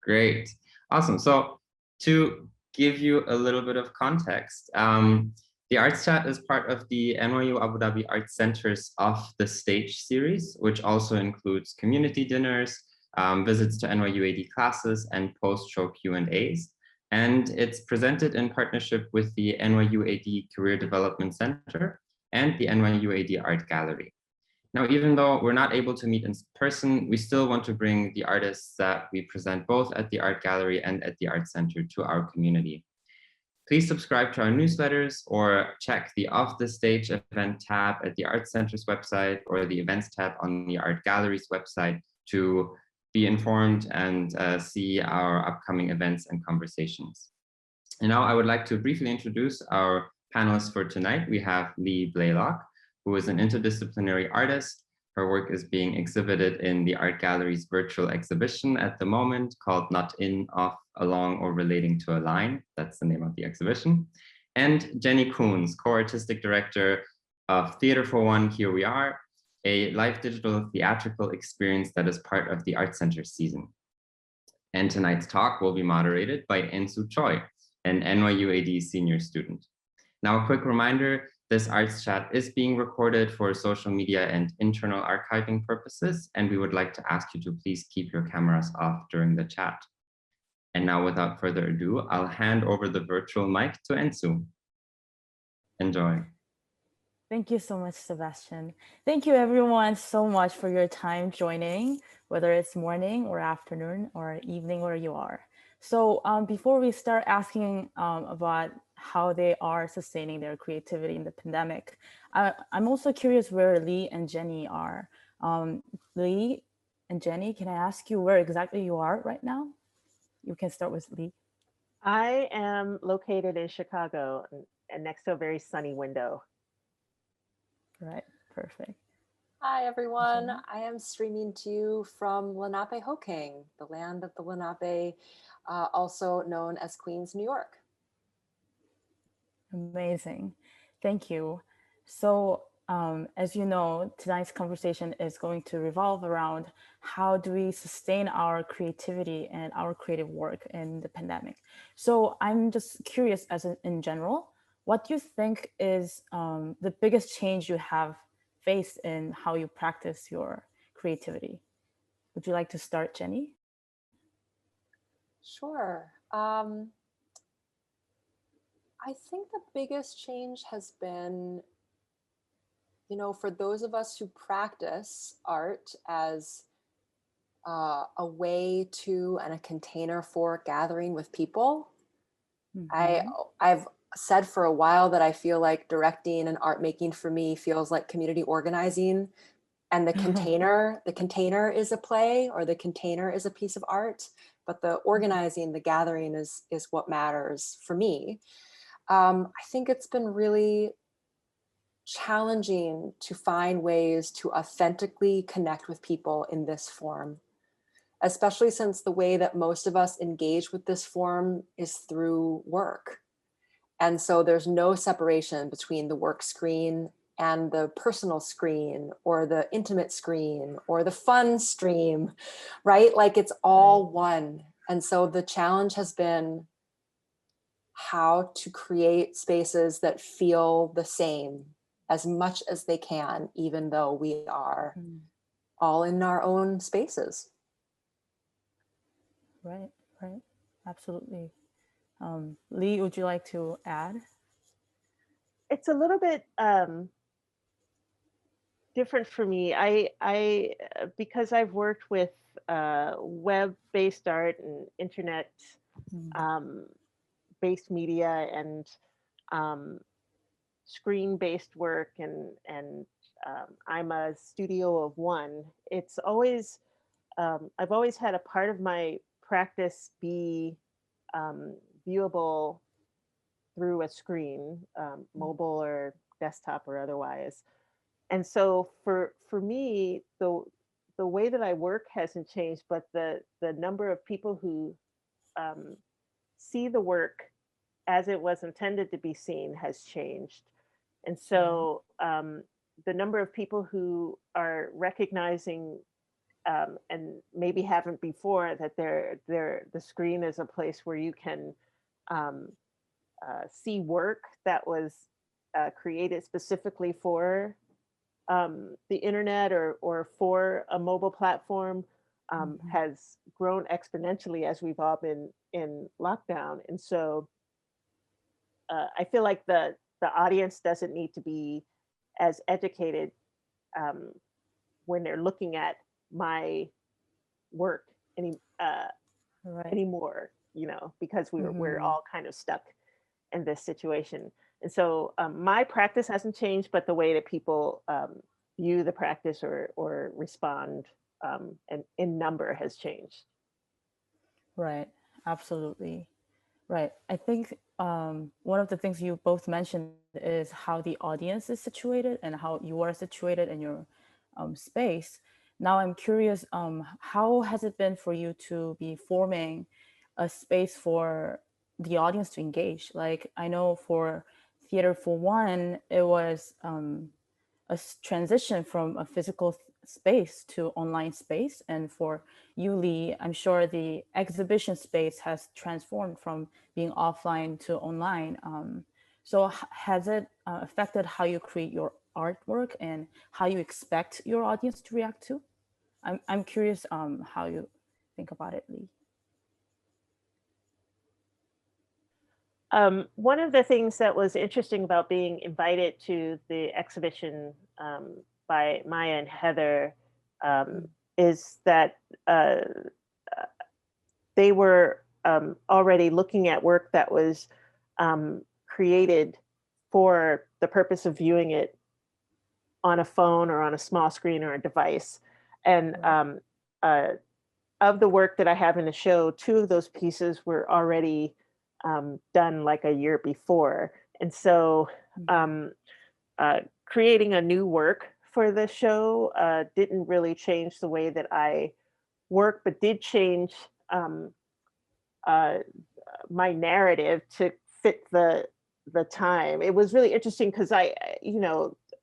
Great. Awesome. So to give you a little bit of context, the Arts Chat is part of the NYU Abu Dhabi Art Center's Off the Stage series, which also includes community dinners, visits to NYUAD classes, and post-show Q&As. And it's presented in partnership with the NYUAD Career Development Center and the NYUAD Art Gallery. Now, even though we're not able to meet in person, we still want to bring the artists that we present both at the Art Gallery and at the Art Center to our community. Please subscribe to our newsletters or check the Off the Stage event tab at the Art Center's website or the events tab on the Art Gallery's website to be informed and see our upcoming events and conversations. And now I would like to briefly introduce our panelists for tonight. We have Lee Blalock, who is an interdisciplinary artist. Her work is being exhibited in the Art Gallery's virtual exhibition at the moment called Not In, Off, Along, or Relating to a Line. That's the name of the exhibition. And Jenny Koons, co-artistic director of Theater for One, Here We Are, a live digital theatrical experience that is part of the Art Center season. And tonight's talk will be moderated by Eunsu Choi, an NYUAD senior student. Now, a quick reminder, this Arts Chat is being recorded for social media and internal archiving purposes, and we would like to ask you to please keep your cameras off during the chat. And now, without further ado, I'll hand over the virtual mic to Eunsu. Enjoy. Thank you so much, Sebastian. Thank you everyone so much for your time joining, whether it's morning or afternoon or evening where you are. So before we start asking about how they are sustaining their creativity in the pandemic, I'm also curious where Lee and Jenny are. Lee and Jenny, can I ask you where exactly you are right now? You can start with Lee. I am located in Chicago and next to a very sunny window. Right, perfect. Hi everyone, I am streaming to you from Lenape-Hoking, the land of the Lenape, also known as Queens, New York. Amazing, thank you. So as you know, tonight's conversation is going to revolve around how do we sustain our creativity and our creative work in the pandemic. So I'm just curious in general, what do you think is the biggest change you have faced in how you practice your creativity? Would you like to start, Jenny? Sure. I think the biggest change has been, you know, for those of us who practice art as a way to and a container for gathering with people. Mm-hmm. I've said for a while that I feel like directing and art making for me feels like community organizing, and the container is a play, or the container is a piece of art, but the organizing, the gathering is what matters for me. I think it's been really challenging to find ways to authentically connect with people in this form, especially since the way that most of us engage with this form is through work. And so there's no separation between the work screen and the personal screen or the intimate screen or the fun stream, right? Like it's all one. And so the challenge has been how to create spaces that feel the same as much as they can, even though we are all in our own spaces. Right, absolutely. Lee, would you like to add? It's a little bit different for me. I because I've worked with web-based art and internet based media and screen-based work, and I'm a studio of one. It's always I've always had a part of my practice be viewable through a screen, mobile or desktop or otherwise. And so for me, the way that I work hasn't changed, but the number of people who see the work as it was intended to be seen has changed. And so the number of people who are recognizing and maybe haven't before, that the screen is a place where you can see work that was created specifically for the internet or for a mobile platform, has grown exponentially as we've all been in lockdown. And so I feel like the audience doesn't need to be as educated when they're looking at my work anymore, you know, because we're all kind of stuck in this situation. And so my practice hasn't changed, but the way that people view the practice or respond and in number has changed. Right, absolutely. Right. I think one of the things you both mentioned is how the audience is situated and how you are situated in your space. Now I'm curious, how has it been for you to be forming a space for the audience to engage? Like, I know for Theater for One, it was a transition from a physical space to online space. And for you, Lee, I'm sure the exhibition space has transformed from being offline to online. So has it affected how you create your artwork and how you expect your audience to react to? I'm curious how you think about it, Lee. One of the things that was interesting about being invited to the exhibition by Maya and Heather is that they were already looking at work that was created for the purpose of viewing it on a phone or on a small screen or a device. And of the work that I have in the show, 2 of those pieces were already done like a year before. And so creating a new work for the show didn't really change the way that I work, but did change my narrative to fit the time. It was really interesting because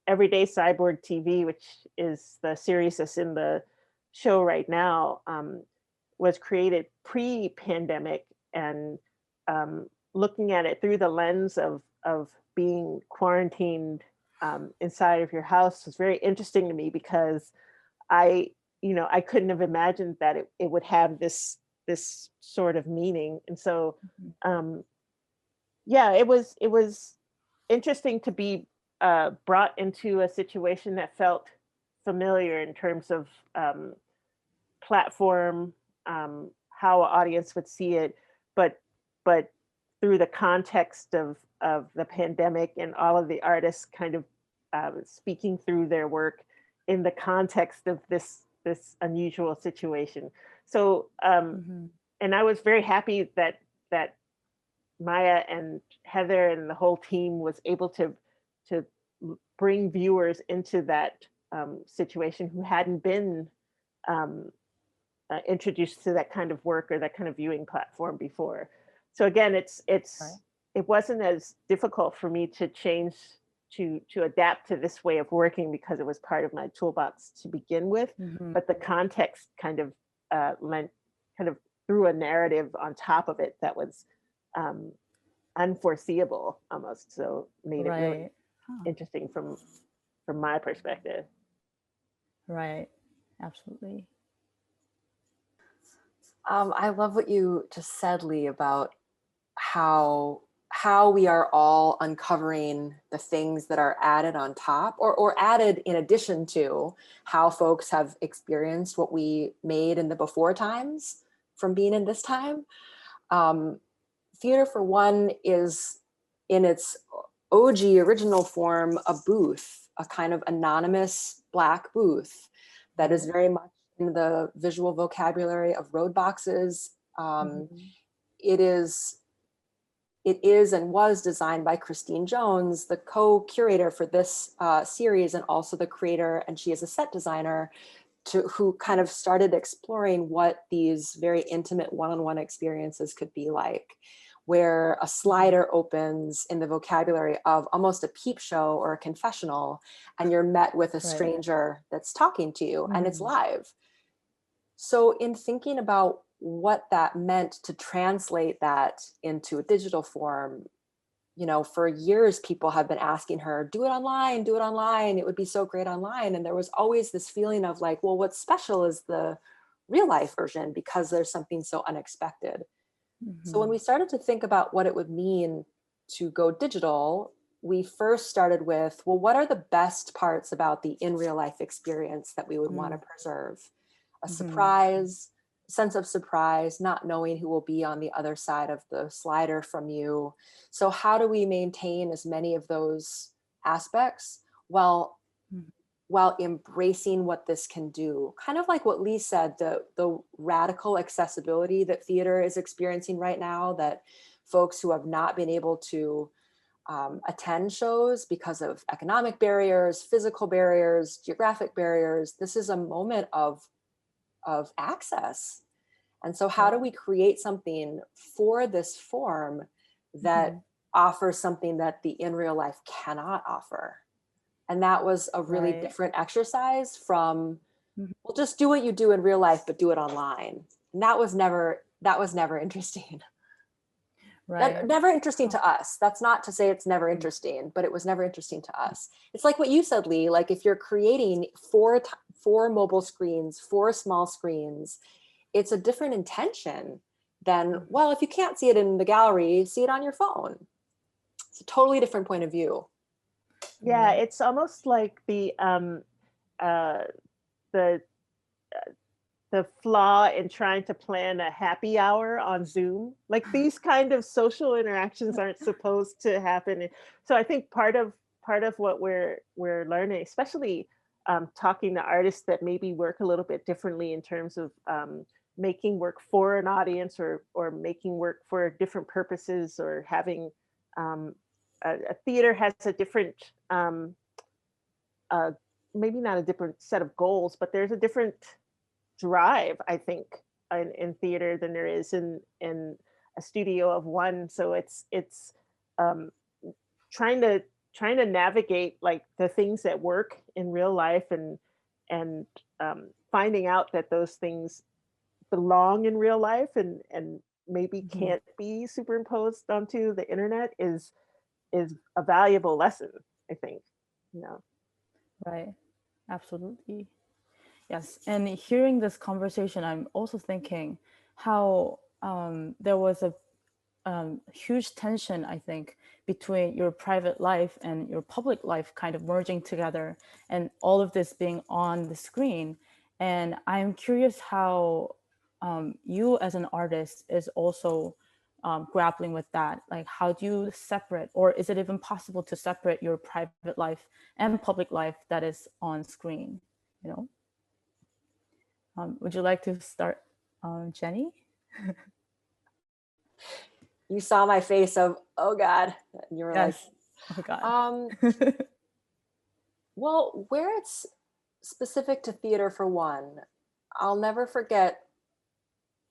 Everyday Cyborg TV, which is the series that's in the show right now, was created pre-pandemic, and looking at it through the lens of being quarantined inside of your house was very interesting to me, because I couldn't have imagined that it would have this sort of meaning. And so it was interesting to be brought into a situation that felt familiar in terms of platform, how an audience would see it, but through the context of the pandemic and all of the artists kind of speaking through their work in the context of this unusual situation. So and I was very happy that Maya and Heather and the whole team was able to bring viewers into that situation who hadn't been introduced to that kind of work or that kind of viewing platform before. So again, it wasn't as difficult for me to change to adapt to this way of working, because it was part of my toolbox to begin with. But the context kind of threw a narrative on top of it that was unforeseeable almost. So made it really interesting from my perspective. Right, absolutely. I love what you just said, Lee, about how we are all uncovering the things that are added on top or added in addition to how folks have experienced what we made in the before times from being in this time. Theater for One is, in its OG original form, a booth, a kind of anonymous Black booth that is very much in the visual vocabulary of road boxes. It is and was designed by Christine Jones, the co-curator for this series, and also the creator, and she is a set designer, who kind of started exploring what these very intimate one-on-one experiences could be like, where a slider opens in the vocabulary of almost a peep show or a confessional, and you're met with a stranger that's talking to you, and it's live. So in thinking about what that meant to translate that into a digital form, you know, for years, people have been asking her, do it online, do it online. It would be so great online. And there was always this feeling of like, well, what's special is the real life version because there's something so unexpected. So when we started to think about what it would mean to go digital, we first started with, well, what are the best parts about the in real life experience that we would want to preserve? A surprise, sense of surprise, not knowing who will be on the other side of the slider from you. So how do we maintain as many of those aspects while embracing what this can do? Kind of like what Lee said, the radical accessibility that theater is experiencing right now, that folks who have not been able to attend shows because of economic barriers, physical barriers, geographic barriers, this is a moment of access. And so how do we create something for this form that offers something that the in real life cannot offer? And that was a really different exercise from, well, just do what you do in real life, but do it online. And that was never interesting. Never interesting to us. That's not to say it's never interesting, but it was never interesting to us. It's like what you said, Lee, like if you're creating four mobile screens, 4 small screens, it's a different intention than, well, if you can't see it in the gallery, see it on your phone. It's a totally different point of view. Yeah, it's almost like the flaw in trying to plan a happy hour on Zoom. Like these kind of social interactions aren't supposed to happen. So I think part of what we're learning, especially talking to artists that maybe work a little bit differently in terms of making work for an audience or making work for different purposes, or having a theater has a different, maybe not a different set of goals, but there's a different drive, I think, in theater than there is in a studio of one. So it's trying to navigate like the things that work in real life and finding out that those things belong in real life and maybe can't be superimposed onto the internet is a valuable lesson, I think, you know. Right. Absolutely. Yes. And hearing this conversation, I'm also thinking how there was a huge tension, I think, between your private life and your public life kind of merging together, and all of this being on the screen. And I'm curious how you as an artist is also grappling with that. Like, how do you separate, or is it even possible to separate your private life and public life that is on screen, you know? Would you like to start, Jenny? You saw my face of, oh God, and you were like, oh God. Well, where it's specific to theater for one, I'll never forget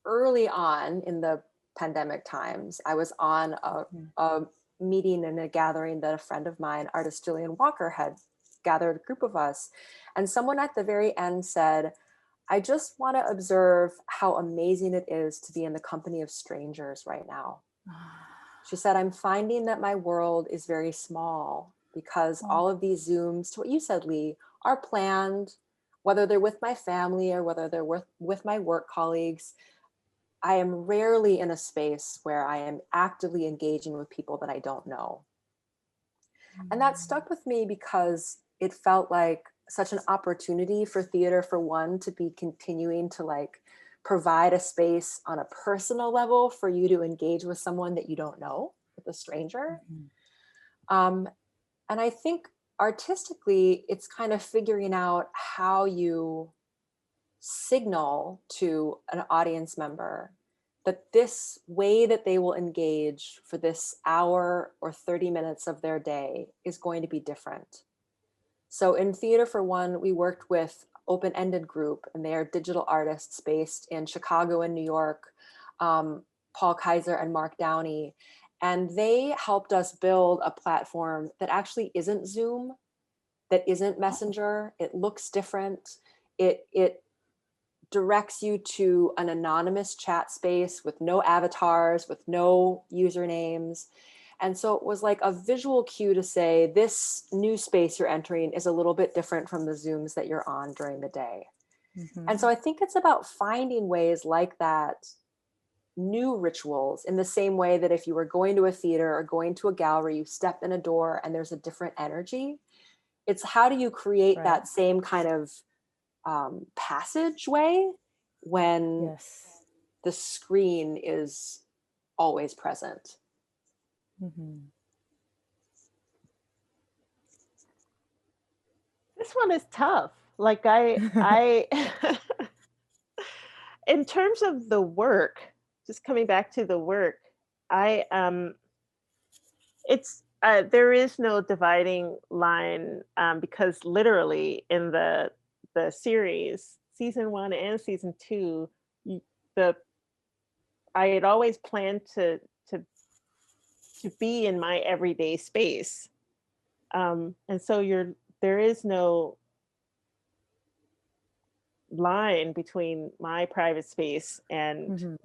early on in the pandemic times, I was on a meeting and a gathering that a friend of mine, artist Jillian Walker, had gathered a group of us. And someone at the very end said, I just want to observe how amazing it is to be in the company of strangers right now. She said, I'm finding that my world is very small because all of these Zooms, to what you said, Lee, are planned, whether they're with my family or whether they're with my work colleagues. I am rarely in a space where I am actively engaging with people that I don't know. And that stuck with me because it felt like such an opportunity for theater for one to be continuing to like provide a space on a personal level for you to engage with someone that you don't know, with a stranger. And I think artistically, it's kind of figuring out how you signal to an audience member that this way that they will engage for this hour or 30 minutes of their day is going to be different. So in Theater for One, we worked with Open-Ended Group, and they are digital artists based in Chicago and New York, Paul Kaiser and Mark Downey. And they helped us build a platform that actually isn't Zoom, that isn't Messenger. It looks different. It directs you to an anonymous chat space with no avatars, with no usernames. And so it was like a visual cue to say, this new space you're entering is a little bit different from the Zooms that you're on during the day. And so I think it's about finding ways like that, new rituals, in the same way that if you were going to a theater or going to a gallery, you step in a door and there's a different energy. It's how do you create that same kind of passageway when the screen is always present. This one is tough. Like I in terms of the work, just coming back to the work, it's there is no dividing line, because literally in the series, season 1 and season 2, I had always planned to be in my everyday space, and so there is no line between my private space and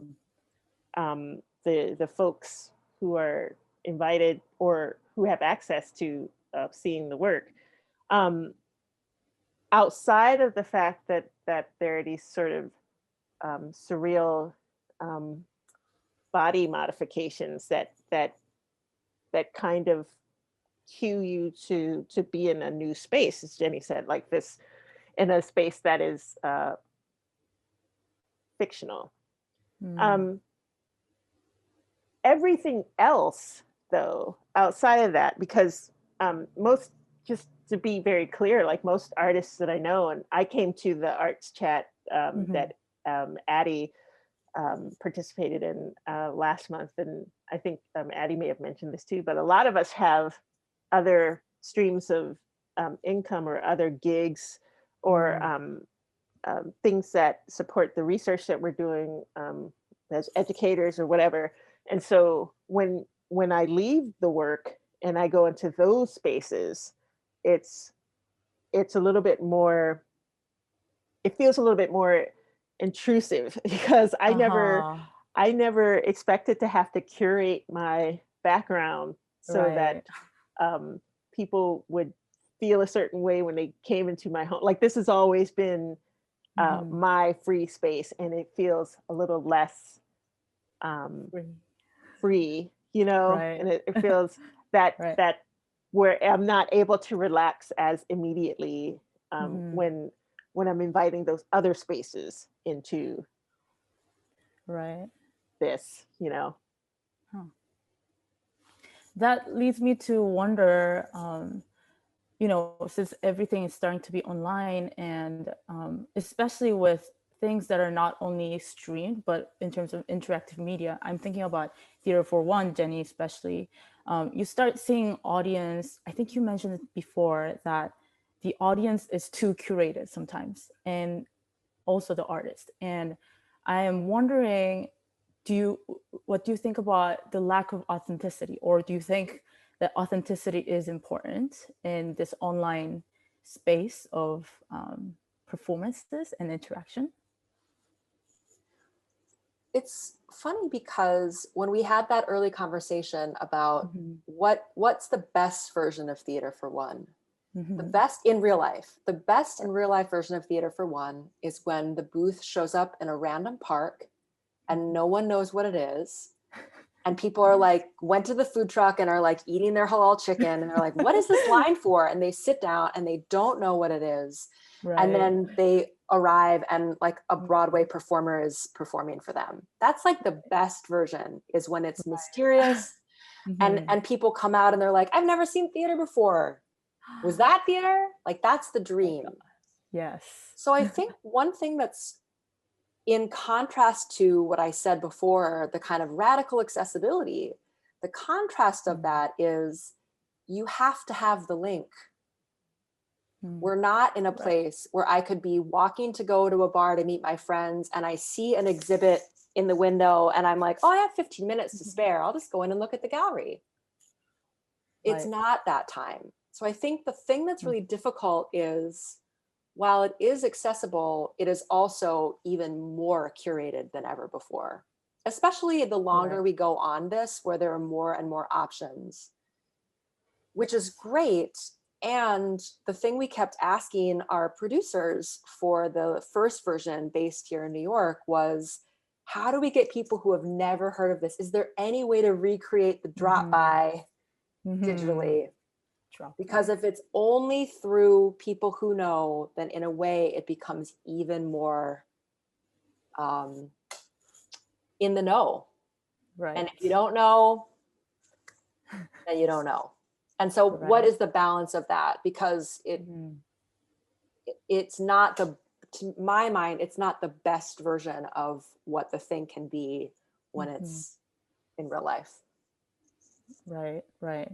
the folks who are invited or who have access to seeing the work. Outside of the fact that there are these sort of surreal body modifications that kind of cue you to be in a new space, as Jenny said, like this, in a space that is fictional. Everything else, though, outside of that, because most, just to be very clear, like most artists that I know, and I came to the arts chat that Addie participated in last month, and I think Addie may have mentioned this too, but a lot of us have other streams of income or other gigs or things that support the research that we're doing as educators or whatever. And so when I leave the work and I go into those spaces, it's a little bit more, it feels a little bit more intrusive, because I never expected to have to curate my background so that people would feel a certain way when they came into my home. Like, this has always been my free space, and it feels a little less free, you know, and it feels that where I'm not able to relax as immediately when I'm inviting those other spaces into this, you know. That leads me to wonder, you know, since everything is starting to be online, and especially with things that are not only streamed, but in terms of interactive media, I'm thinking about Theater for One, Jenny, especially. You start seeing audience, I think you mentioned it before, that the audience is too curated sometimes, and also the artist. And I am wondering, what do you think about the lack of authenticity? Or do you think that authenticity is important in this online space of performances and interaction? It's funny because when we had that early conversation about what's the best version of Theater for One, the best in real life version of Theater for One is when the booth shows up in a random park and no one knows what it is. And people are like, went to the food truck and are like eating their halal chicken. And they're like, what is this line for? And they sit down and they don't know what it is. And then they arrive and like a Broadway performer is performing for them. That's like the best version, is when it's mysterious and people come out and they're like, I've never seen theater before. Was that theater? Like, that's the dream. Yes. So I think one thing that's in contrast to what I said before, the kind of radical accessibility, the contrast of that is you have to have the link. We're not in a place where I could be walking to go to a bar to meet my friends and I see an exhibit in the window and I'm like, oh, I have 15 minutes to spare. I'll just go in and look at the gallery. It's not that time. So I think the thing that's really difficult is while it is accessible, it is also even more curated than ever before, especially the longer we go on this, where there are more and more options, which is great. And the thing we kept asking our producers for the first version based here in New York was, how do we get people who have never heard of this? Is there any way to recreate the drop by digitally? Because if it's only through people who know, then in a way it becomes even more in the know. Right. And if you don't know, then you don't know. And so what is the balance of that? Because it's not the, to my mind, it's not the best version of what the thing can be when it's in real life. Right, right.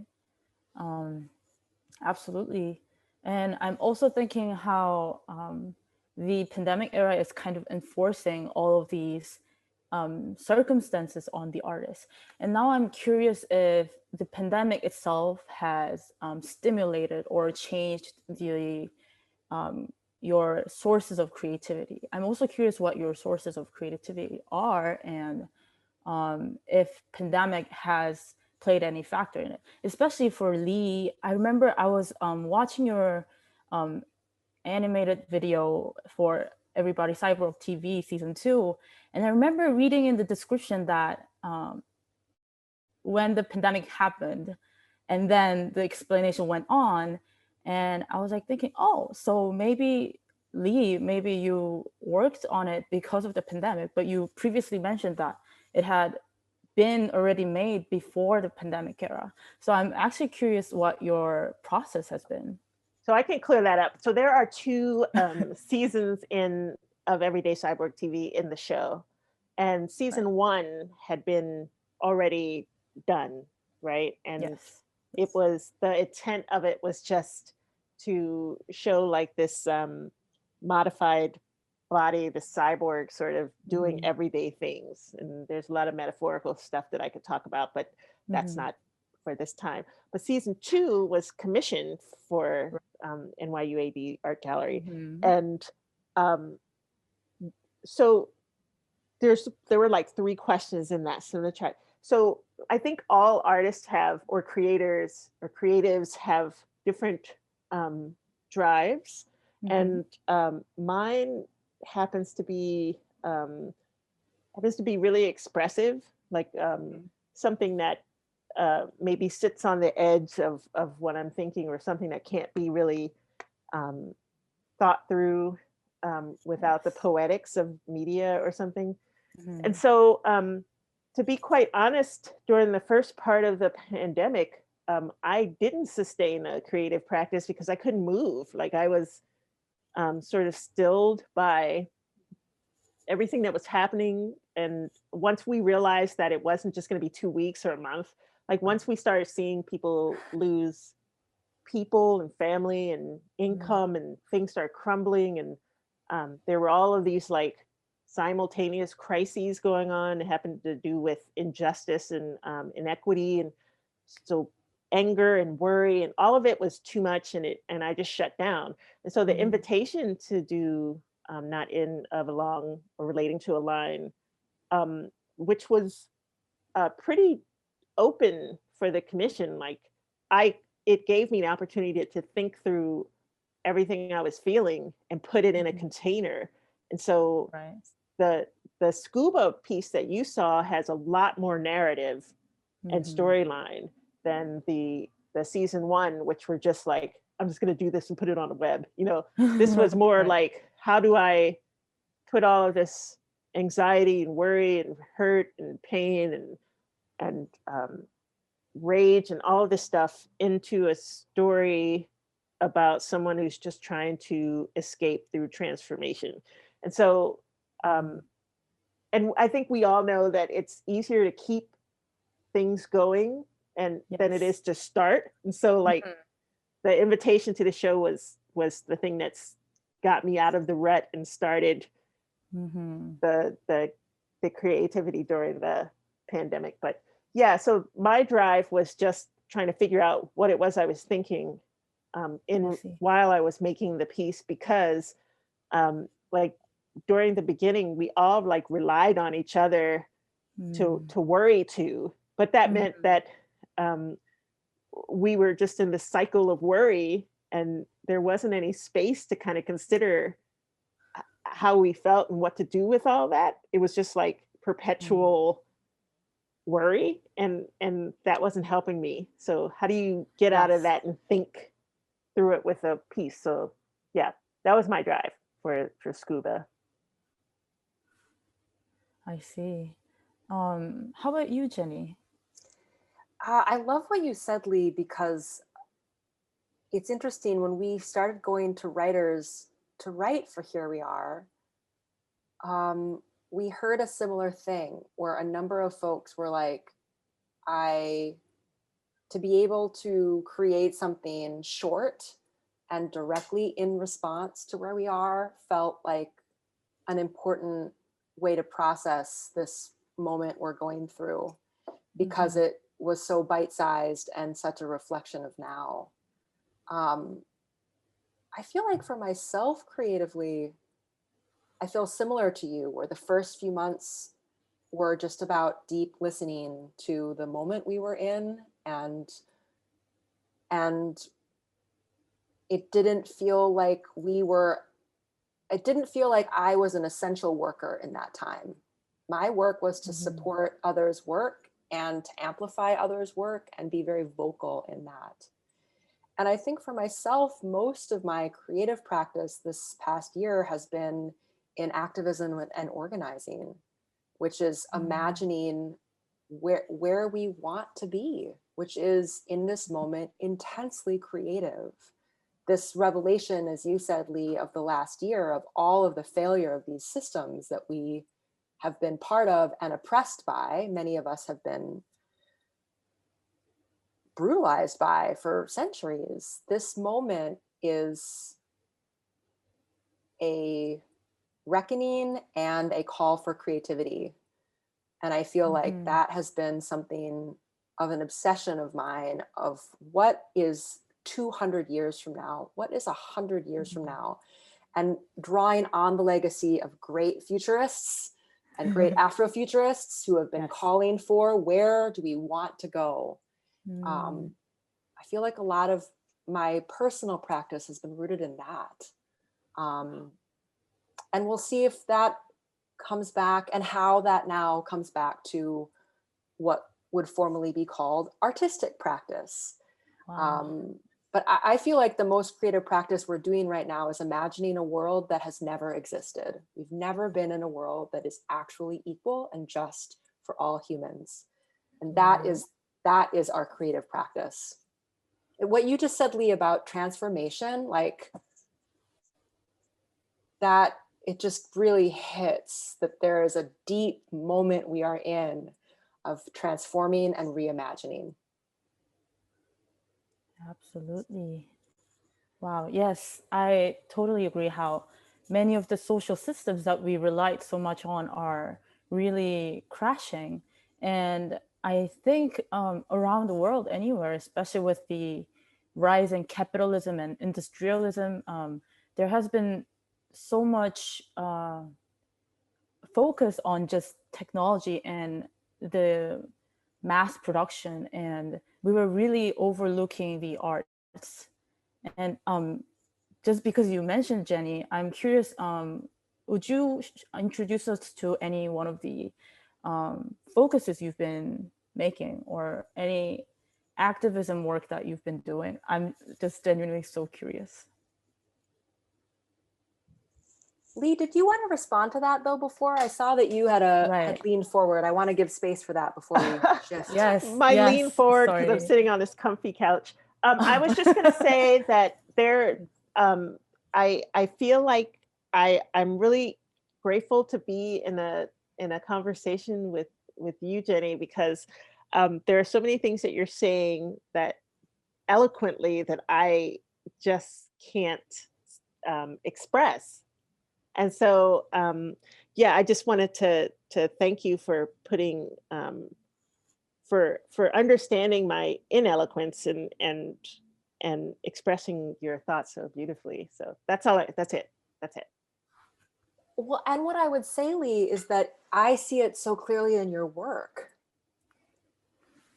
Absolutely. And I'm also thinking how the pandemic era is kind of enforcing all of these circumstances on the artist. And now I'm curious if the pandemic itself has stimulated or changed the your sources of creativity. I'm also curious what your sources of creativity are, and if pandemic has played any factor in it, especially for Lee. I remember I was watching your animated video for Everybody Cyborg TV season 2, and I remember reading in the description that when the pandemic happened, and then the explanation went on, and I was like thinking, oh, so maybe Lee, maybe you worked on it because of the pandemic, but you previously mentioned that it had been already made before the pandemic era. So I'm actually curious what your process has been. So I can clear that up. So there are 2 seasons of Everyday Cyborg TV in the show, and season 1 had been already done, right? And it was, the intent of it was just to show like this modified body, the cyborg sort of doing everyday things. And there's a lot of metaphorical stuff that I could talk about, but that's not for this time. But season 2 was commissioned for NYUAD Art Gallery. And so there were like 3 questions in that. So the chat. So I think all artists have, or creators or creatives have different drives. And mine happens to be really expressive, like something that maybe sits on the edge of what I'm thinking, or something that can't be really thought through without the poetics of media or something. And so to be quite honest, during the first part of the pandemic, I didn't sustain a creative practice because I couldn't move. Like I was sort of stilled by everything that was happening. And once we realized that it wasn't just going to be 2 weeks or a month, like once we started seeing people lose people and family and income, and things started crumbling, and there were all of these like simultaneous crises going on. It happened to do with injustice and inequity, and so anger and worry, and all of it was too much, and I just shut down. And so the invitation to do Not In of a Long or Relating to a Line, which was pretty open for the commission, like it gave me an opportunity to think through everything I was feeling and put it in a container. And so the scuba piece that you saw has a lot more narrative and storyline than the season 1, which were just like, I'm just going to do this and put it on the web. You know, this was more like, how do I put all of this anxiety and worry and hurt and pain and rage and all of this stuff into a story about someone who's just trying to escape through transformation. And so, and I think we all know that it's easier to keep things going than it is to start. And so like the invitation to the show was the thing that's got me out of the rut and started the creativity during the pandemic. But yeah, so my drive was just trying to figure out what it was I was thinking while I was making the piece, because like during the beginning, we all like relied on each other to worry too, but that meant that we were just in the cycle of worry, and there wasn't any space to kind of consider how we felt and what to do with all that. It was just like perpetual worry, and that wasn't helping me. So how do you get out of that and think through it with a piece? So yeah, that was my drive for Scuba. I see. How about you, Jenny? I love what you said, Lee, because it's interesting. When we started going to writers to write for Here We Are, we heard a similar thing where a number of folks were like, to be able to create something short and directly in response to where we are felt like an important way to process this moment we're going through, because it was so bite-sized and such a reflection of now. I feel like for myself creatively, I feel similar to you, where the first few months were just about deep listening to the moment we were in, and it didn't feel like I was an essential worker in that time. My work was to support others' work and to amplify others' work and be very vocal in that. And I think for myself, most of my creative practice this past year has been in activism and organizing, which is imagining where we want to be, which is in this moment intensely creative. This revelation, as you said, Lee, of the last year, of all of the failure of these systems that we have been part of and oppressed by, many of us have been brutalized by for centuries. This moment is a reckoning and a call for creativity. And I feel like that has been something of an obsession of mine, of what is 200 years from now? What is 100 years from now? And drawing on the legacy of great futurists and great Afrofuturists who have been calling for, where do we want to go? I feel like a lot of my personal practice has been rooted in that. And we'll see if that comes back and how that now comes back to what would formerly be called artistic practice. But I feel like the most creative practice we're doing right now is imagining a world that has never existed. We've never been in a world that is actually equal and just for all humans. And that is our creative practice. What you just said, Lee, about transformation, like that, it just really hits that there is a deep moment we are in of transforming and reimagining. Absolutely. Wow. Yes, I totally agree how many of the social systems that we relied so much on are really crashing. And I think around the world, anywhere, especially with the rise in capitalism and industrialism, there has been so much focus on just technology and the mass production, and we were really overlooking the arts. And just because you mentioned Jenny, I'm curious, would you introduce us to any one of the focuses you've been making, or any activism work that you've been doing? I'm just genuinely so curious. Lee, did you want to respond to that though before? I saw that you had leaned forward. I want to give space for that before we shift. Lean forward because I'm sitting on this comfy couch. I was just going to say that I feel like I'm really grateful to be in a conversation with you, Jenny, because there are so many things that you're saying that eloquently that I just can't express. And so, I just wanted to thank you for putting, for understanding my ineloquence and and expressing your thoughts so beautifully. So that's all. That's it. That's it. Well, and what I would say, Lee, is that I see it so clearly in your work.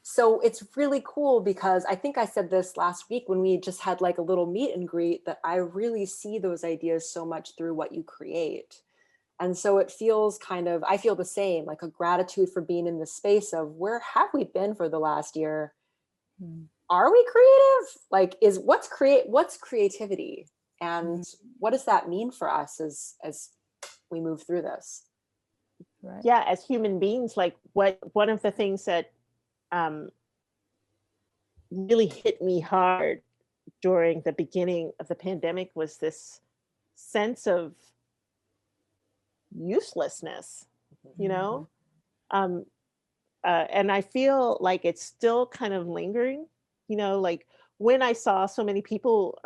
So it's really cool because I think I said this last week when we just had like a little meet and greet, that I really see those ideas so much through what you create. And so it feels kind of, I feel the same, like a gratitude for being in the space of where have we been for the last year? Are we creative? Like, what's creativity? And what does that mean for us as we move through this? Right. Yeah, as human beings, like one of the things that really hit me hard during the beginning of the pandemic was this sense of uselessness, you know? And I feel like it's still kind of lingering, you know, like when I saw so many people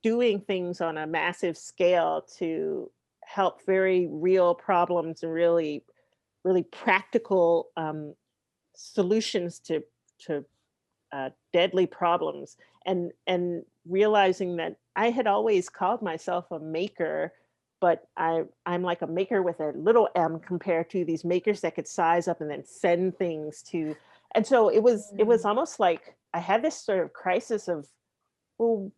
doing things on a massive scale to help very real problems and really, really practical solutions to deadly problems, and realizing that I had always called myself a maker, but I'm like a maker with a little m compared to these makers that could size up and then send things to. And so it was almost like I had this sort of crisis of, well,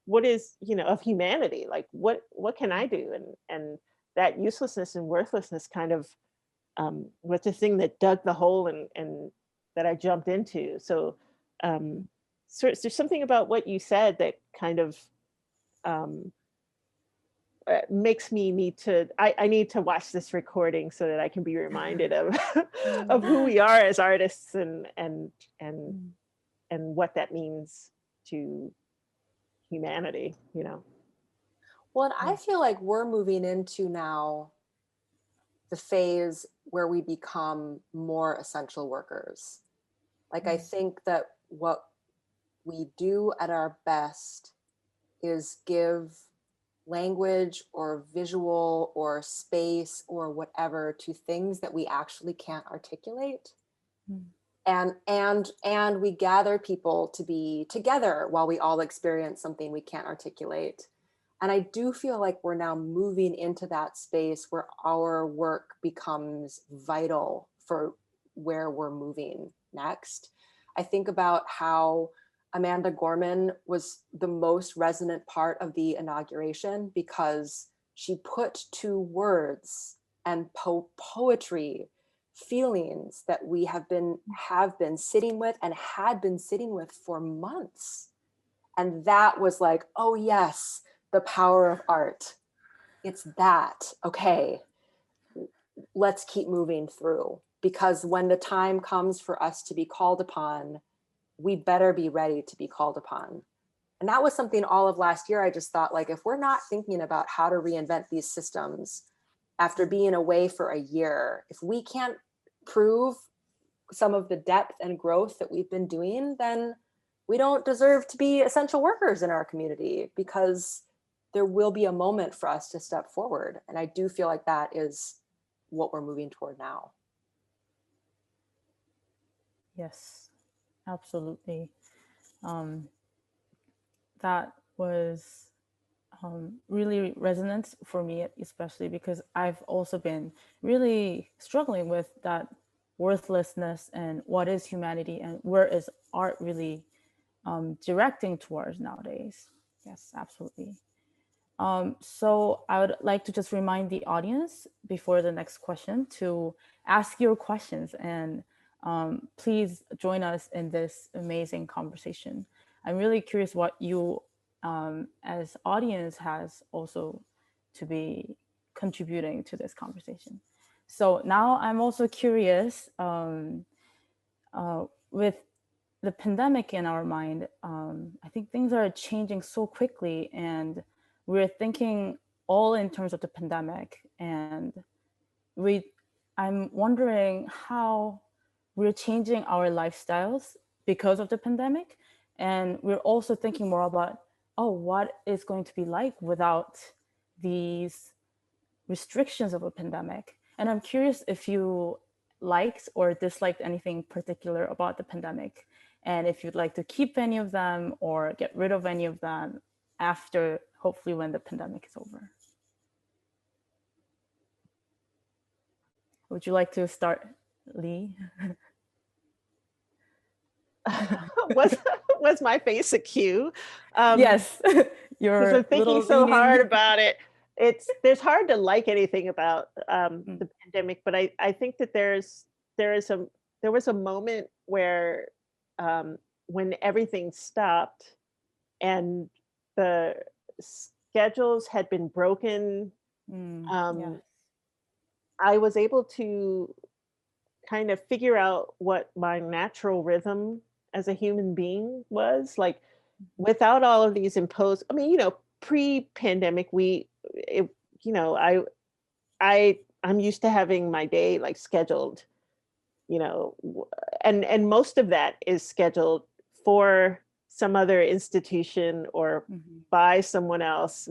what is, you know, of humanity, like what can I do? And that uselessness and worthlessness kind of was the thing that dug the hole and that I jumped into. So there's something about what you said that kind of makes me need to, I need to watch this recording so that I can be reminded of of who we are as artists and what that means to humanity, you know. Well, and I feel like we're moving into now the phase where we become more essential workers. Like, I think that what we do at our best is give language or visual or space or whatever to things that we actually can't articulate. And we gather people to be together while we all experience something we can't articulate. And I do feel like we're now moving into that space where our work becomes vital for where we're moving next. I think about how Amanda Gorman was the most resonant part of the inauguration because she put to words and poetry feelings that we have been sitting with and had been sitting with for months. And that was like, oh yes, the power of art. It's that. Okay, let's keep moving through, because when the time comes for us to be called upon, we better be ready to be called upon. And that was something all of last year. I just thought, like, if we're not thinking about how to reinvent these systems after being away for a year, if we can't prove some of the depth and growth that we've been doing, then we don't deserve to be essential workers in our community, because there will be a moment for us to step forward. And I do feel like that is what we're moving toward now. Yes, absolutely. That was really resonant for me, especially because I've also been really struggling with that worthlessness and what is humanity and where is art really directing towards nowadays. Yes, absolutely. So I would like to just remind the audience before the next question to ask your questions, and please join us in this amazing conversation. I'm really curious what you as audience has also to be contributing to this conversation. So now I'm also curious, with the pandemic in our mind, I think things are changing so quickly, and we're thinking all in terms of the pandemic. And I'm wondering how we're changing our lifestyles because of the pandemic. And we're also thinking more about, oh, what is going to be like without these restrictions of a pandemic? And I'm curious if you liked or disliked anything particular about the pandemic, and if you'd like to keep any of them or get rid of any of them after, hopefully when the pandemic is over. Would you like to start, Lee? was my face a cue? Yes, because I'm thinking so hard about it. There's hard to like anything about the pandemic, but I think that there was a moment where when everything stopped and the schedules had been broken, Yes. I was able to kind of figure out what my natural rhythm as a human being was, like, without all of these imposed, I mean, pre-pandemic, I'm used to having my day like scheduled, and most of that is scheduled for some other institution or by someone else.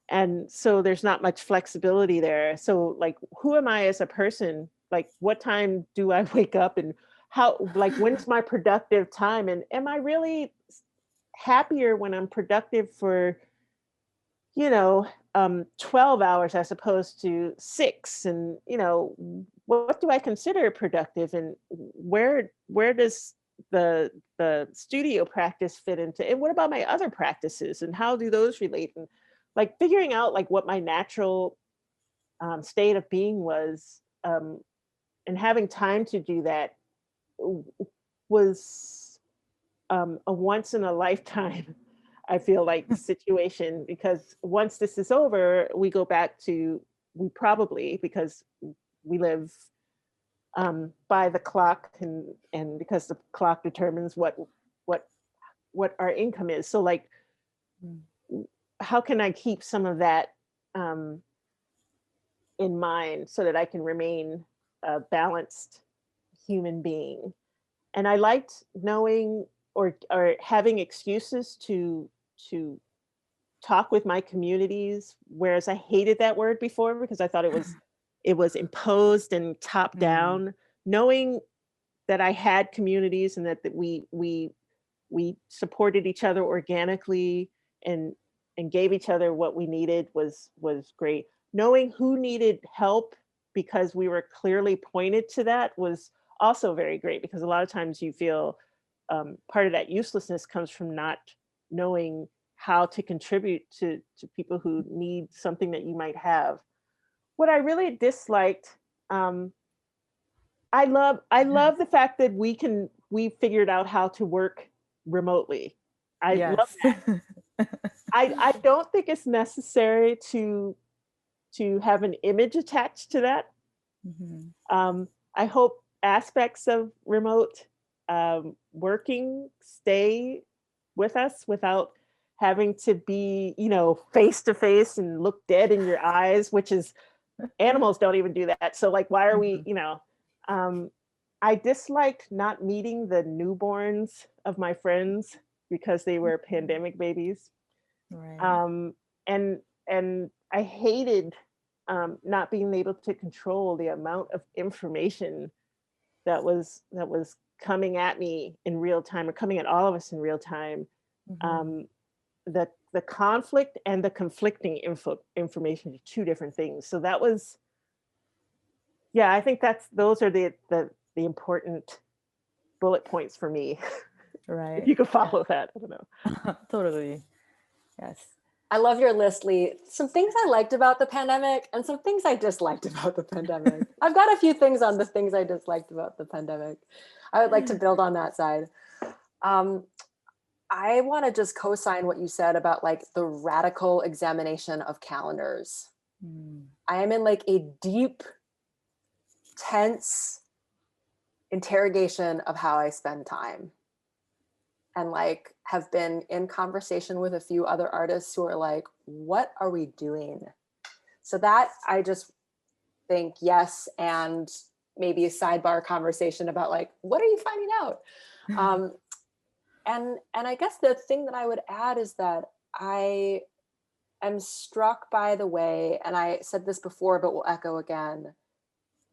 And so there's not much flexibility there. So like, who am I as a person? Like, what time do I wake up, and how, like, when's my productive time? And am I really happier when I'm productive for, 12 hours as opposed to 6? And, what do I consider productive, and where does the studio practice fit into, and what about my other practices, and how do those relate? And like figuring out like what my natural state of being was, and having time to do that was a once in a lifetime, I feel like, situation, because once this is over, we go back to, because we live by the clock, and because the clock determines what our income is. So like, how can I keep some of that in mind so that I can remain a balanced human being? And I liked knowing or having excuses to talk with my communities, whereas I hated that word before because I thought it was imposed and top down. Knowing that I had communities and that we supported each other organically and gave each other what we needed was great. Knowing who needed help because we were clearly pointed to that was also very great, because a lot of times you feel part of that uselessness comes from not knowing how to contribute to people who need something that you might have. What I really disliked, I love the fact that we figured out how to work remotely. I love that. I don't think it's necessary to have an image attached to that. I hope aspects of remote working stay with us without having to be, face to face and look dead in your eyes, which is, animals don't even do that. So like, why are we, I disliked not meeting the newborns of my friends because they were pandemic babies. Right. And I hated not being able to control the amount of information that was coming at me in real time, or coming at all of us in real time. The conflict and the conflicting information are two different things. So that was, yeah, I think those are the important bullet points for me. Right. If you could follow that, I don't know. Totally. Yes. I love your list, Lee. Some things I liked about the pandemic and some things I disliked about the pandemic. I've got a few things on the things I disliked about the pandemic. I would like to build on that side. I want to just co-sign what you said about like the radical examination of calendars. I am in like a deep, tense interrogation of how I spend time. And like have been in conversation with a few other artists who are like, what are we doing? So that I just think yes, and maybe a sidebar conversation about like, what are you finding out? And I guess the thing that I would add is that I am struck by the way, and I said this before, but will echo again,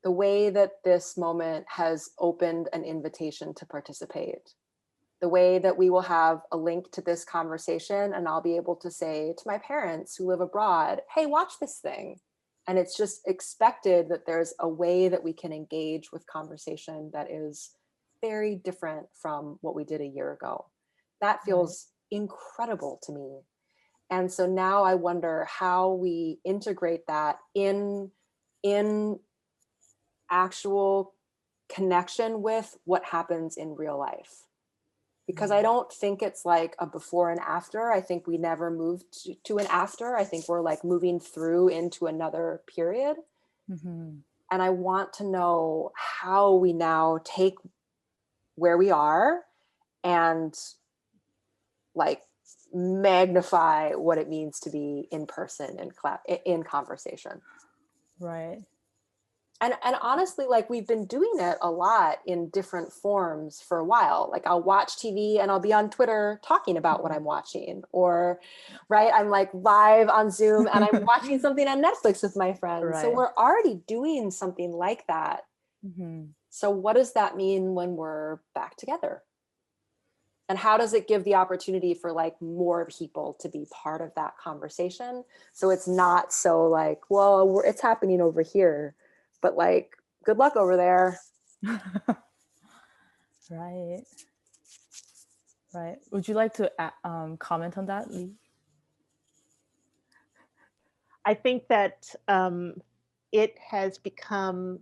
the way that this moment has opened an invitation to participate. The way that we will have a link to this conversation and I'll be able to say to my parents who live abroad, hey, watch this thing. And it's just expected that there's a way that we can engage with conversation that is very different from what we did a year ago. That feels incredible to me. And so now I wonder how we integrate that in actual connection with what happens in real life. Because I don't think it's like a before and after. I think we never moved to an after. I think we're like moving through into another period. And I want to know how we now take where we are and like magnify what it means to be in person and in conversation. Right. And honestly, like we've been doing it a lot in different forms for a while. Like I'll watch TV and I'll be on Twitter talking about what I'm watching, or right, I'm like live on Zoom and I'm watching something on Netflix with my friends. Right. So we're already doing something like that. So what does that mean when we're back together? And how does it give the opportunity for like more people to be part of that conversation? So it's not so like, well, it's happening over here, but like, good luck over there. Right. Right. Would you like to comment on that, Lee? I think that it has become,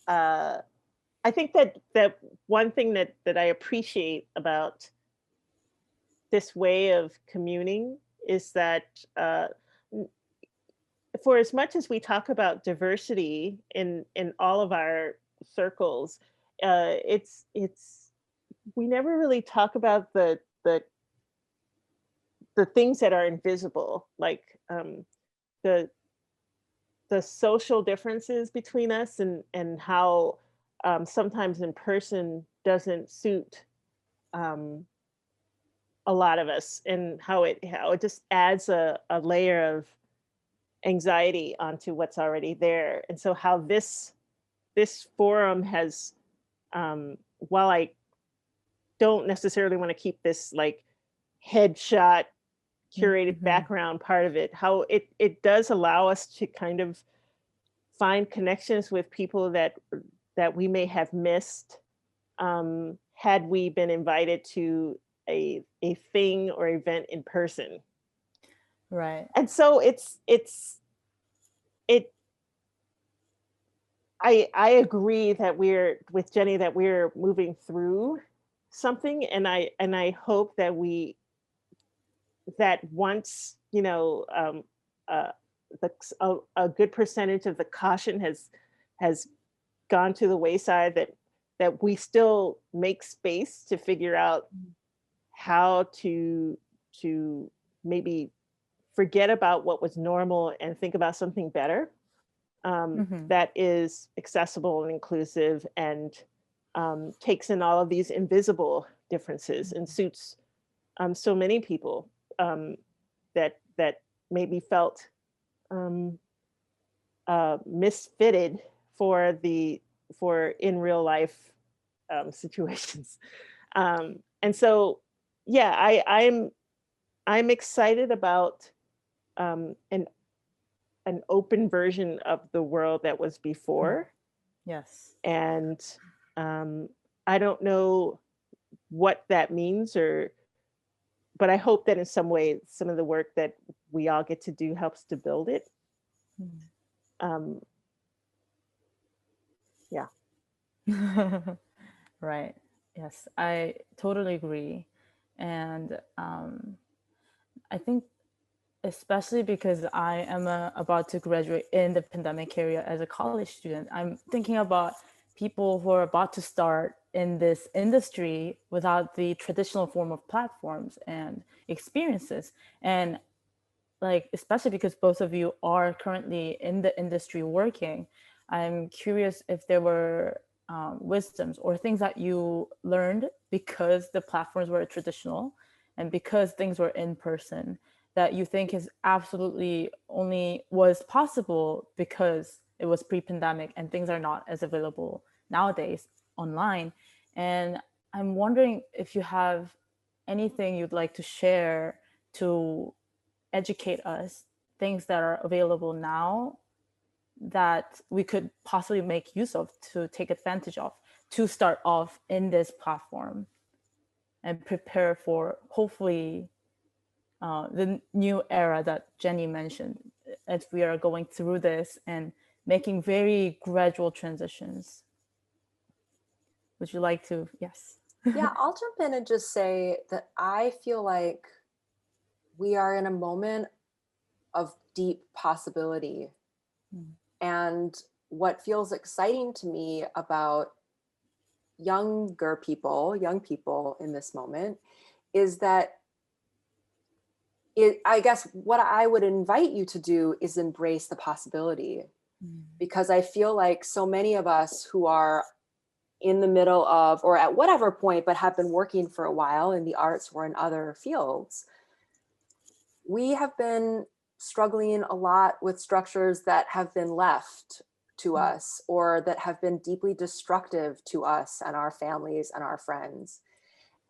I think that one thing that I appreciate about this way of communing is that for as much as we talk about diversity in all of our circles, it's we never really talk about the things that are invisible, like the social differences between us, and how sometimes in person doesn't suit a lot of us, and how it just adds a layer of anxiety onto what's already there. And so how this forum has, while I don't necessarily want to keep this like headshot curated background part of it, how it does allow us to kind of find connections with people that we may have missed had we been invited to a thing or event in person. Right. And so I agree that we're with Jenny, that we're moving through something, and I hope that that once, you know, a good percentage of the caution has gone to the wayside, that we still make space to figure out how to maybe forget about what was normal and think about something better, that is accessible and inclusive, and takes in all of these invisible differences and suits so many people that maybe felt misfitted for in real life situations. And so, yeah, I'm excited about an open version of the world that was before. Yes. And I don't know what that means, but I hope that in some way, some of the work that we all get to do helps to build it. Yeah. Right. Yes, I totally agree. And I think, especially because I am about to graduate in the pandemic area as a college student, I'm thinking about people who are about to start in this industry without the traditional form of platforms and experiences. And like, especially because both of you are currently in the industry working, I'm curious if there were wisdoms or things that you learned because the platforms were traditional and because things were in person, that you think is absolutely only was possible because it was pre-pandemic and things are not as available nowadays online. And I'm wondering if you have anything you'd like to share to educate us, things that are available now that we could possibly make use of to take advantage of to start off in this platform and prepare for hopefully the new era that Jenny mentioned, as we are going through this and making very gradual transitions. Would you like to? Yes. Yeah, I'll jump in and just say that I feel like we are in a moment of deep possibility. And what feels exciting to me about young people in this moment is that I guess what I would invite you to do is embrace the possibility, because I feel like so many of us who are in the middle of, or at whatever point, but have been working for a while in the arts or in other fields, we have been struggling a lot with structures that have been left to us, or that have been deeply destructive to us and our families and our friends.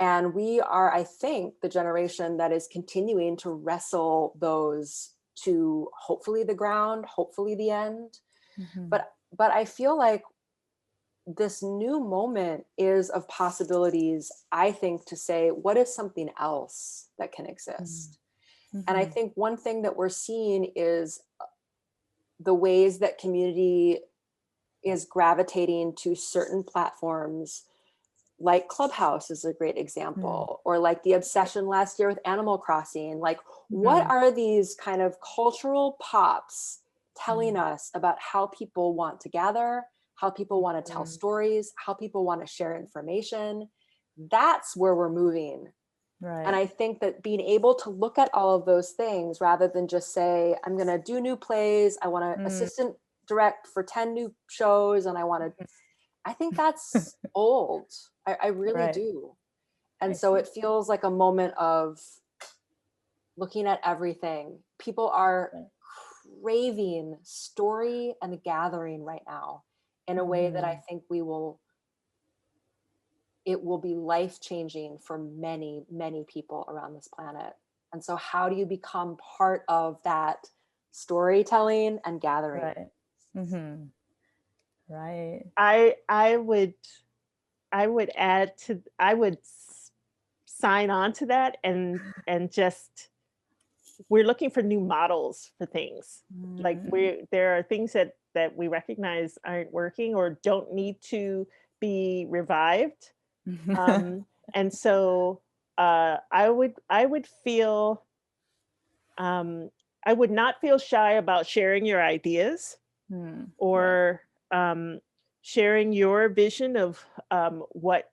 And we are, I think, the generation that is continuing to wrestle those to hopefully the ground, hopefully the end. But I feel like this new moment is of possibilities, I think, to say, what is something else that can exist? And I think one thing that we're seeing is the ways that community is gravitating to certain platforms, like Clubhouse is a great example, or like the obsession last year with Animal Crossing. Like, what are these kind of cultural pops telling us about how people want to gather, how people want to tell stories, how people want to share information? That's where we're moving. Right. And I think that being able to look at all of those things, rather than just say, I'm going to do new plays, I want to assistant direct for 10 new shows, and I think that's old. I really do. And so it feels like a moment of looking at everything. People are craving story and gathering right now in a way that I think it will be life-changing for many, many people around this planet. And so how do you become part of that storytelling and gathering? Right. Right. I would sign on to that, and just, we're looking for new models for things. Like, there are things that we recognize aren't working or don't need to be revived. And so I would feel, I would not feel shy about sharing your ideas, or sharing your vision of what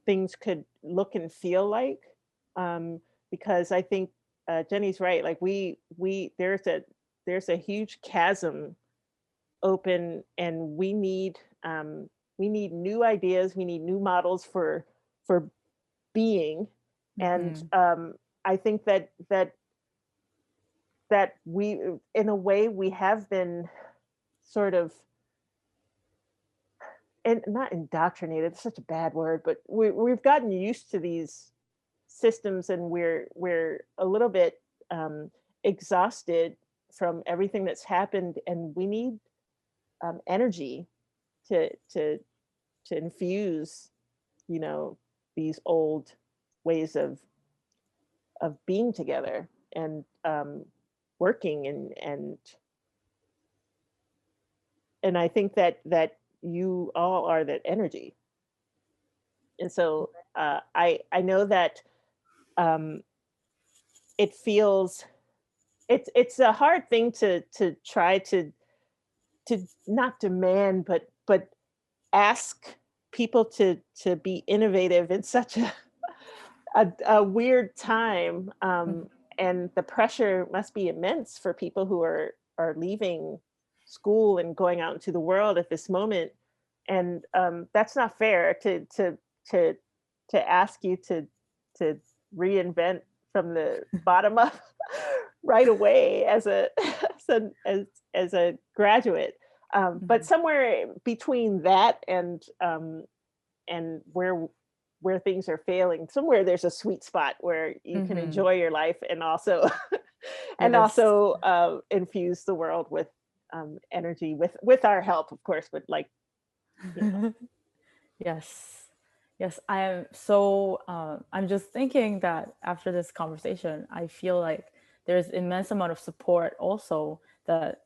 things could look and feel like, because I think Jenny's right. Like, there's a huge chasm open, and we need new ideas. We need new models for being, and I think that we, in a way, we have been sort of, and not indoctrinated, it's such a bad word, but we've gotten used to these systems, and we're a little bit exhausted from everything that's happened, and we need energy to infuse, these old ways of being together and working, and I think that you all are that energy. And so I know that it feels, it's a hard thing to try to not demand, but ask people to be innovative in such a weird time. And the pressure must be immense for people who are leaving school and going out into the world at this moment. And that's not fair to ask you to reinvent from the bottom up right away as a graduate. But somewhere between that and and where things are failing. Somewhere there's a sweet spot where you can enjoy your life and also infuse the world with energy with our help, of course, but like, you know. Yes, I am so, I'm just thinking that after this conversation, I feel like there's immense amount of support also, that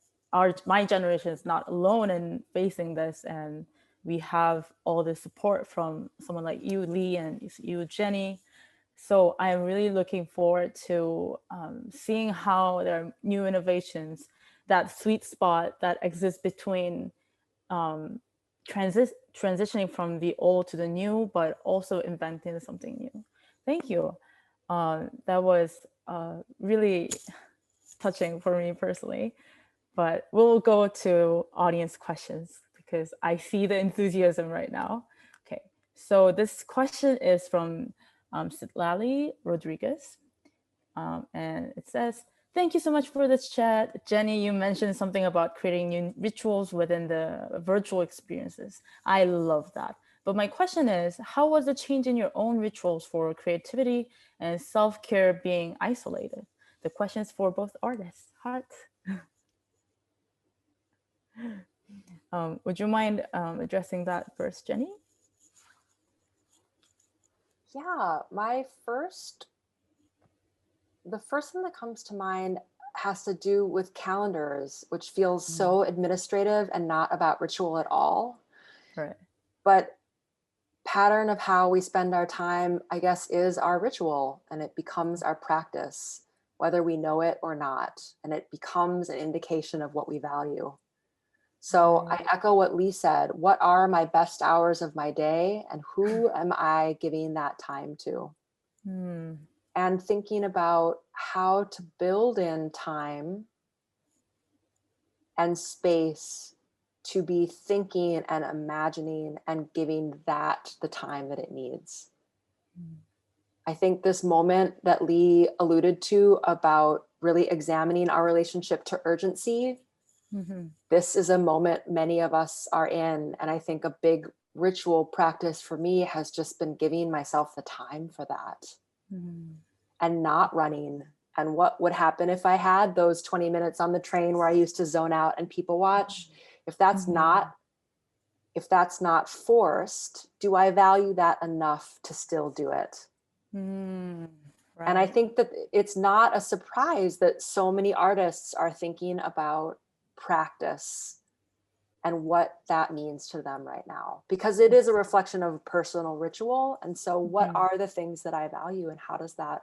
my generation is not alone in facing this, and we have all this support from someone like you, Lee, and you, Jenny. So I'm really looking forward to seeing how there are new innovations, that sweet spot that exists between transitioning from the old to the new, but also inventing something new. Thank you. That was really touching for me personally. But we'll go to audience questions because I see the enthusiasm right now. Okay, so this question is from Citlali Rodriguez. And it says, thank you so much for this chat. Jenny, you mentioned something about creating new rituals within the virtual experiences. I love that. But my question is, how was the change in your own rituals for creativity and self-care being isolated? The question is for both artists. Heart. Would you mind addressing that first, Jenny? Yeah, the first thing that comes to mind has to do with calendars, which feels so administrative and not about ritual at all. Right. But pattern of how we spend our time, I guess, is our ritual, and it becomes our practice, whether we know it or not, and it becomes an indication of what we value. So I echo what Lee said. What are my best hours of my day, and who am I giving that time to? And thinking about how to build in time and space to be thinking and imagining and giving that the time that it needs. I think this moment that Lee alluded to about really examining our relationship to urgency, this is a moment many of us are in. And I think a big ritual practice for me has just been giving myself the time for that and not running. And what would happen if I had those 20 minutes on the train where I used to zone out and people watch? If that's not forced, do I value that enough to still do it? Right. And I think that it's not a surprise that so many artists are thinking about practice and what that means to them right now, because it is a reflection of personal ritual. And so what are the things that I value, and how does that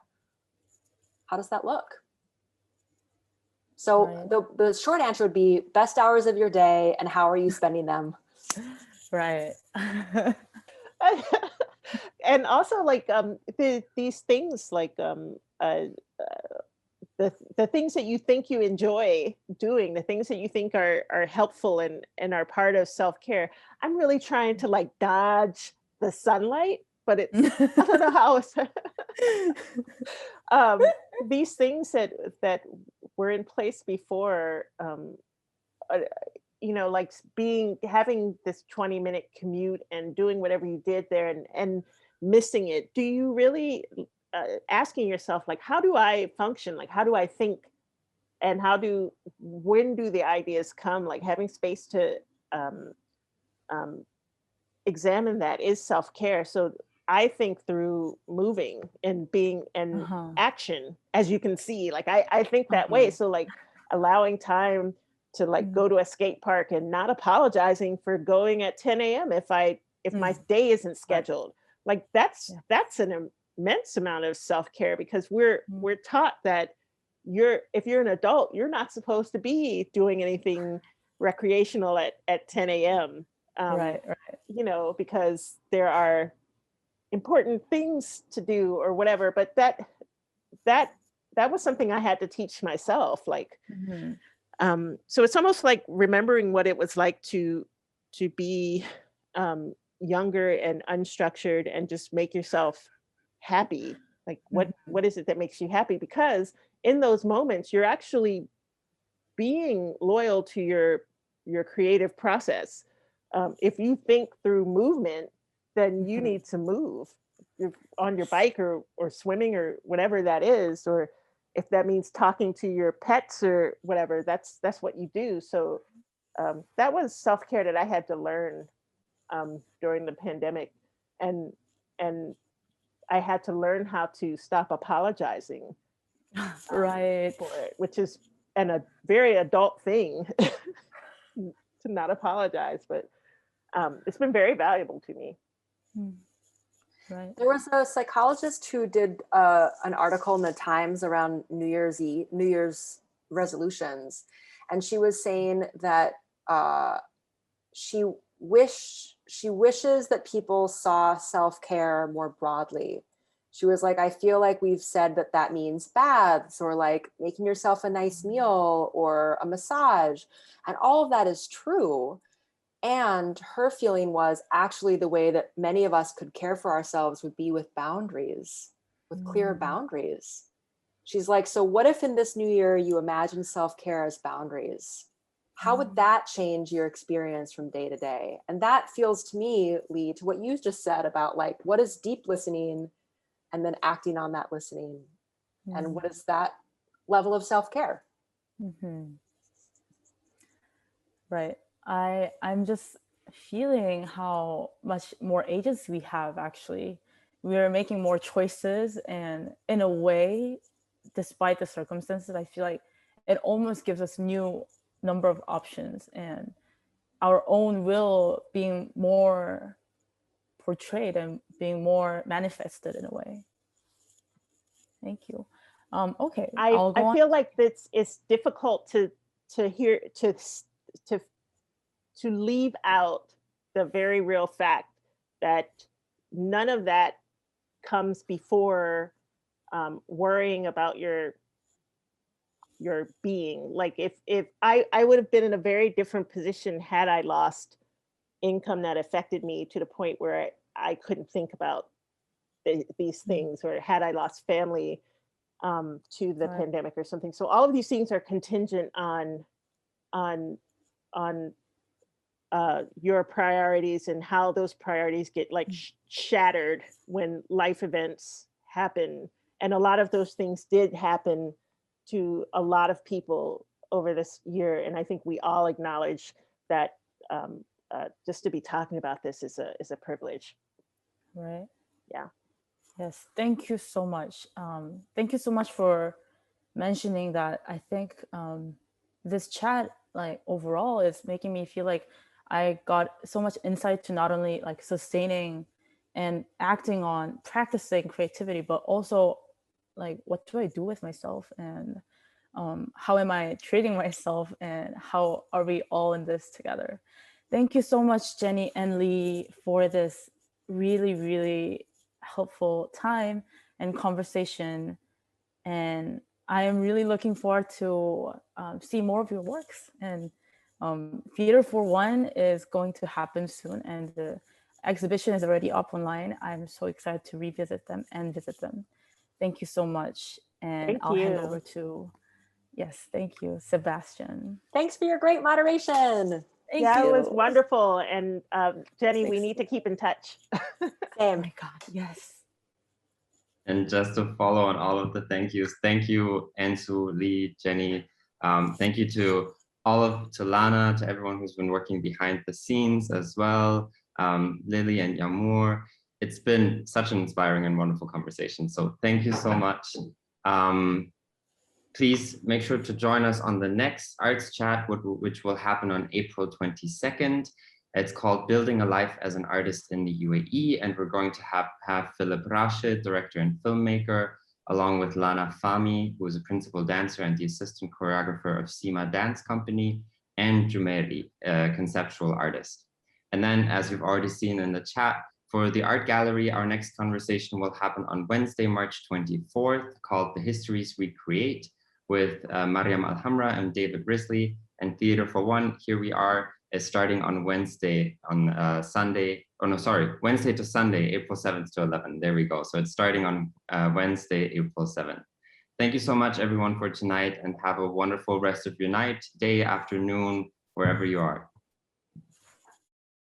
look? So the short answer would be best hours of your day, and how are you spending them? Right. And also like these things like the things that you think you enjoy doing, the things that you think are helpful and are part of self-care. I'm really trying to like dodge the sunlight, but it's I don't know how it's these things that were in place before, you know, like having this 20-minute commute and doing whatever you did there and missing it. Do you really asking yourself, like, how do I function? Like, how do I think? And when do the ideas come? Like having space to examine that is self-care. So I think through moving and being and action, as you can see, like I think that way. So like allowing time to like go to a skate park and not apologizing for going at 10 a.m. if my day isn't scheduled. Like that's an immense amount of self-care, because we're taught that if you're an adult, you're not supposed to be doing anything recreational at 10 a.m. Right. You know, because there are important things to do or whatever. But that was something I had to teach myself. Like, so it's almost like remembering what it was like to be younger and unstructured and just make yourself happy. Like what is it that makes you happy? Because in those moments, you're actually being loyal to your creative process. If you think through movement, then you need to move. You're on your bike or swimming or whatever that is, or if that means talking to your pets or whatever, that's what you do. So that was self-care that I had to learn during the pandemic, and I had to learn how to stop apologizing Right. for it, which is a very adult thing to not apologize, but it's been very valuable to me. Right. There was a psychologist who did an article in the Times around New Year's resolutions, and she was saying that she wishes that people saw self-care more broadly. She was like, I feel like we've said that means baths or like making yourself a nice meal or a massage, and all of that is true. And her feeling was actually the way that many of us could care for ourselves would be with boundaries, with clear boundaries. She's like, so what if in this new year you imagine self-care as boundaries? How would that change your experience from day to day? And that feels to me, Lee, to what you just said about like, what is deep listening and then acting on that listening? And what is that level of self-care? Right. I'm just feeling how much more agency we have, actually. We are making more choices, and in a way, despite the circumstances, I feel like it almost gives us new number of options and our own will being more portrayed and being more manifested in a way. Thank you. Okay, I feel like it's difficult to hear to leave out the very real fact that none of that comes before worrying about your being. Like if I would have been in a very different position had I lost income that affected me to the point where I couldn't think about these things, or had I lost family to the pandemic or something. So all of these things are contingent on your priorities and how those priorities get like shattered when life events happen. And a lot of those things did happen to a lot of people over this year. And I think we all acknowledge that just to be talking about this is a privilege. Right. Yeah. Yes. Thank you so much. Thank you so much for mentioning that. I think this chat, like overall, is making me feel like I got so much insight to not only like sustaining and acting on practicing creativity, but also like, what do I do with myself, and how am I treating myself, and how are we all in this together? Thank you so much, Jenny and Lee, for this really, really helpful time and conversation. And I am really looking forward to see more of your works. And Theater for One is going to happen soon, and the exhibition is already up online. I'm so excited to revisit them and visit them. Thank you so much. And I'll hand over to, yes, thank you, Sebastian. Thanks for your great moderation. Thank you. It was wonderful. And Jenny, we need to keep in touch. Oh my God, yes. And just to follow on all of the thank yous, thank you, Eunsu, Lee, Jenny. Thank you to Lana, to everyone who's been working behind the scenes as well, Lily and Yamur. It's been such an inspiring and wonderful conversation. So thank you so much. Please make sure to join us on the next Arts Chat, which will happen on April 22nd. It's called Building a Life as an Artist in the UAE, and we're going to have Philip Rashid, director and filmmaker, along with Lana Fahmy, who is a principal dancer and the assistant choreographer of Sima Dance Company, and Jumeiri, a conceptual artist. And then, as you've already seen in the chat, for the art gallery, our next conversation will happen on Wednesday, March 24th, called The Histories We Create, with Mariam Alhamra and David Risley. And Theater for One, here we are, is starting on Wednesday, on Wednesday to Sunday, April 7th to 11th. There we go. So it's starting on Wednesday, April 7th. Thank you so much, everyone, for tonight, and have a wonderful rest of your night, day, afternoon, wherever you are.